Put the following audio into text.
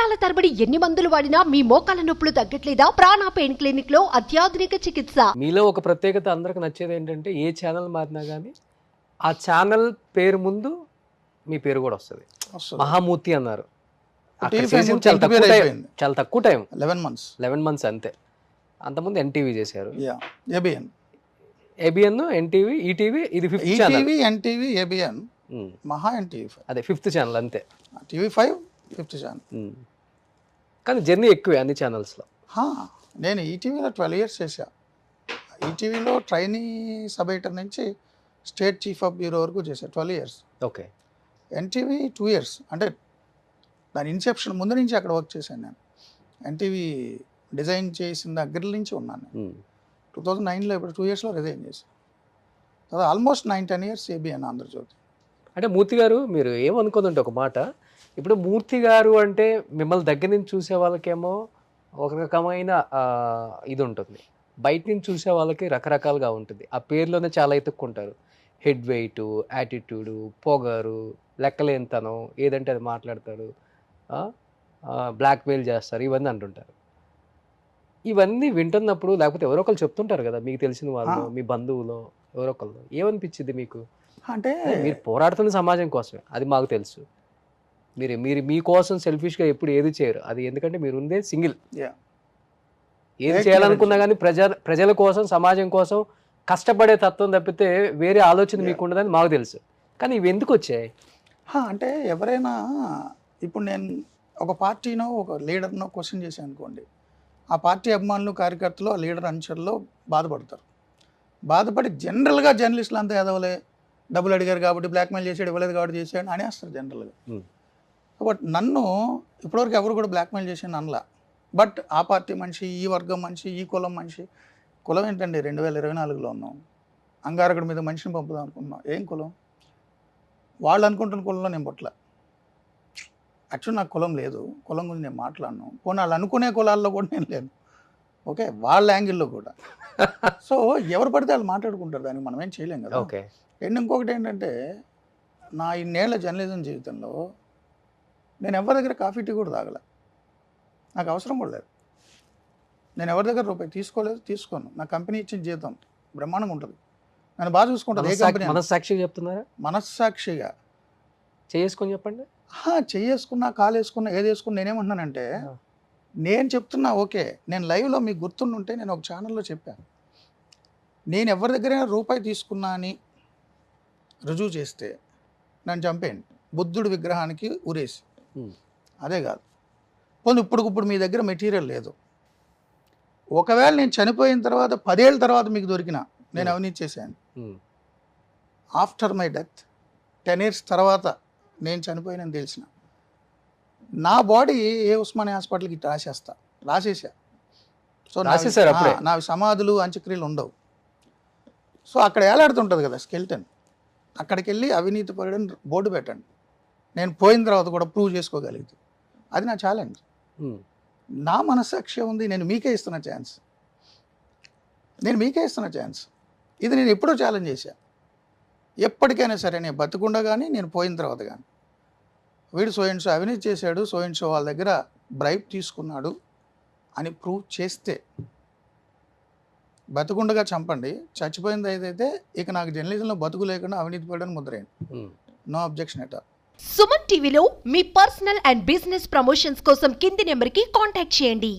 సంవత్సరాల తరబడి ఎన్ని మందులు వాడినా మీ మోకాల నొప్పులు తగ్గట్లేదా? ప్రాణ పెయిన్ క్లినిక్ లో అత్యాధునిక చికిత్స. మీలో ఒక ప్రత్యేకత అందరికి నచ్చేది ఏంటంటే ఏ ఛానల్ మారినా కానీ ఆ ఛానల్ పేరు ముందు మీ పేరు కూడా వస్తుంది. మహామూర్తి అన్నారు. అక్కడ చేసింది చాలా తక్కువ టైం 11 months అంతే. అంతకుముందు ఎన్టీవీ చేశారు, ఏబిఎన్, ఎన్టీవీ, ఈటీవీ, ఇది 5th ఛానల్. ఎన్టీవీ, ఏబిఎన్, మహా ఎన్టీవీ, అదే 5th ఛానల్ అంతే. TV5 5th channel. కానీ జర్నీ ఎక్కువే అన్ని ఛానల్స్లో. నేను ఈటీవీలో 12 years చేశా. ఈటీవీలో ట్రైనీ సబ్ ఎడిటర్ నుంచి స్టేట్ చీఫ్ ఆఫ్ బ్యూరో వరకు చేశా 12 years. ఓకే. ఎన్టీవీ 2 years, అంటే దాని ఇన్సెప్షన్ ముందు నుంచి అక్కడ వర్క్ చేశాను నేను. ఎన్టీవీ డిజైన్ చేసిన దగ్గర నుంచి ఉన్నాను. 2009లో ఇప్పుడు 2 yearsలో రిజైన్ చేశాను. తర్వాత ఆల్మోస్ట్ 9-10 years ఏబిఎన్ ఆంధ్రజ్యోతి. అంటే మూర్తి గారు, మీరు ఏమనుకోదంటే ఒక మాట, ఇప్పుడు మూర్తి గారు అంటే మిమ్మల్ని దగ్గర నుంచి చూసే వాళ్ళకేమో ఒక రకమైన ఇది ఉంటుంది, బయట నుంచి చూసే వాళ్ళకి రకరకాలుగా ఉంటుంది. ఆ పేర్లోనే చాలా ఎత్తుక్కుంటారు. హెడ్ వెయిట్, యాటిట్యూడు, పొగరు, లెక్కలేనితనం, ఏదంటే అది మాట్లాడతారు, బ్లాక్మెయిల్ చేస్తారు, ఇవన్నీ అంటుంటారు. ఇవన్నీ వింటున్నప్పుడు లేకపోతే ఎవరో ఒకరు చెప్తుంటారు కదా, మీకు తెలిసిన వాళ్ళు, మీ బంధువులు ఎవరో ఒకళ్ళు, ఏమనిపించింది మీకు? అంటే మీరు పోరాడుతున్న సమాజం కోసమే, అది మాకు తెలుసు. మీరు మీకోసం సెల్ఫిష్గా ఎప్పుడు ఏది చేయరు. అది ఎందుకంటే మీరు ఉందే సింగిల్. ఏది చేయాలనుకున్నా కానీ ప్రజల కోసం, సమాజం కోసం కష్టపడే తత్వం తప్పితే వేరే ఆలోచన మీకు ఉండదని మాకు తెలుసు. కానీ ఇవి ఎందుకు వచ్చాయి? అంటే ఎవరైనా ఇప్పుడు నేను ఒక పార్టీనో ఒక లీడర్నో క్వశ్చన్ చేశాను అనుకోండి, ఆ పార్టీ అభిమానులు, కార్యకర్తలు, ఆ లీడర్ అనుచరులు బాధపడతారు. బాధపడి జనరల్గా జర్నలిస్టులు అంతా ఎదవలే, డబ్బులు అడిగారు కాబట్టి బ్లాక్మెయిల్ చేసాడు, ఇవ్వలేదు కాబట్టి చేసాడు అనేస్తారు జనరల్గా. బట్ నన్ను ఇప్పటివరకు ఎవరు కూడా బ్లాక్మెయిల్ చేసాను అనలా. బట్ ఆ పార్టీ మనిషి, ఈ వర్గం మనిషి, ఈ కులం మనిషి. కులం ఏంటండి? 2024లో ఉన్నాం. అంగారకుడి మీద మనిషిని పంపుదాం అనుకున్నాం. ఏం కులం? వాళ్ళు అనుకుంటున్న కులంలో నేను పుట్ల. యాక్చువల్ నాకు కులం లేదు, కులం గురించి నేను మాట్లాడను. పోనీ వాళ్ళు అనుకునే కులాల్లో కూడా నేను లేను. ఓకే, వాళ్ళ యాంగిల్లో కూడా. సో ఎవరు పడితే వాళ్ళు మాట్లాడుకుంటారు, దానికి మనం ఏం చేయలేం కదా. ఓకే. అండ్ ఇంకొకటి ఏంటంటే, నా ఇన్నేళ్ల జర్నలిజం జీవితంలో నేను ఎవరి దగ్గర కాఫీ టీ కూడా తాగలే. నాకు అవసరం కూడా లేదు. నేను ఎవరి దగ్గర రూపాయి తీసుకోలేదు, తీసుకోను. నా కంపెనీ ఇచ్చిన జీతం బ్రహ్మాండంగా ఉంటుంది, నన్ను బాగా చూసుకుంటుంది. ఏ కంపెనీ? మనస్సాక్షిగా చెప్తున్నారా? మనస్సాక్షిగా చేసుకొని చెప్పండి. చేసుకున్నా, కాలు వేసుకున్నా, ఏది వేసుకున్నా, నేనేమంటున్నానంటే, నేను చెప్తున్నా. ఓకే, నేను లైవ్లో మీకు గుర్తుండుంటే నేను ఒక ఛానల్లో చెప్పాను, నేను ఎవరి దగ్గరైనా రూపాయి తీసుకున్నా అని రుజువు చేస్తే నన్ను చంపేయండి, బుద్ధుడి విగ్రహానికి ఉరేసి. అదే కాదు, పోనీ ఇప్పుడు మీ దగ్గర మెటీరియల్ లేదు, ఒకవేళ నేను చనిపోయిన తర్వాత 10 ఏళ్ళ తర్వాత మీకు దొరికినా నేను అవినీతి చేశాను. ఆఫ్టర్ మై డెత్ 10 years తర్వాత నేను చనిపోయినని తెలిసిన నా బాడీ ఏ ఉస్మానియా హాస్పిటల్కి రాసేసా. సో నా సమాధులు, అంత్యక్రియలు ఉండవు. సో అక్కడ ఏలాడుతుంటుంది కదా స్కెల్టన్, అక్కడికి వెళ్ళి అవినీతి పరుడని బోర్డు పెట్టండి. నేను పోయిన తర్వాత కూడా ప్రూవ్ చేసుకోగలిగితే అది నా ఛాలెంజ్. నా మనస్సాక్షి ఉంది, నేను మీకే ఇస్తున్న ఛాన్స్. ఇది నేను ఎప్పుడో ఛాలెంజ్ చేశా. ఎప్పటికైనా సరే, నేను బతికుండా కానీ, నేను పోయిన తర్వాత కానీ, వీడు సో అవినీతి చేశాడు, సో వాళ్ళ దగ్గర బ్రైబ్ తీసుకున్నాడు అని ప్రూవ్ చేస్తే బతుకుండగా చంపండి, చచ్చిపోయింది ఏదైతే ఇక నాకు జర్నలిజంలో బతుకు లేకుండా అవినీతి పడని ముద్రేయండి. No objection at all. Suman టీవీలో మీ పర్సనల్ అండ్ బిజినెస్ ప్రమోషన్స్ కోసం కింది నెంబర్కి కాంటాక్ట్ చేయండి.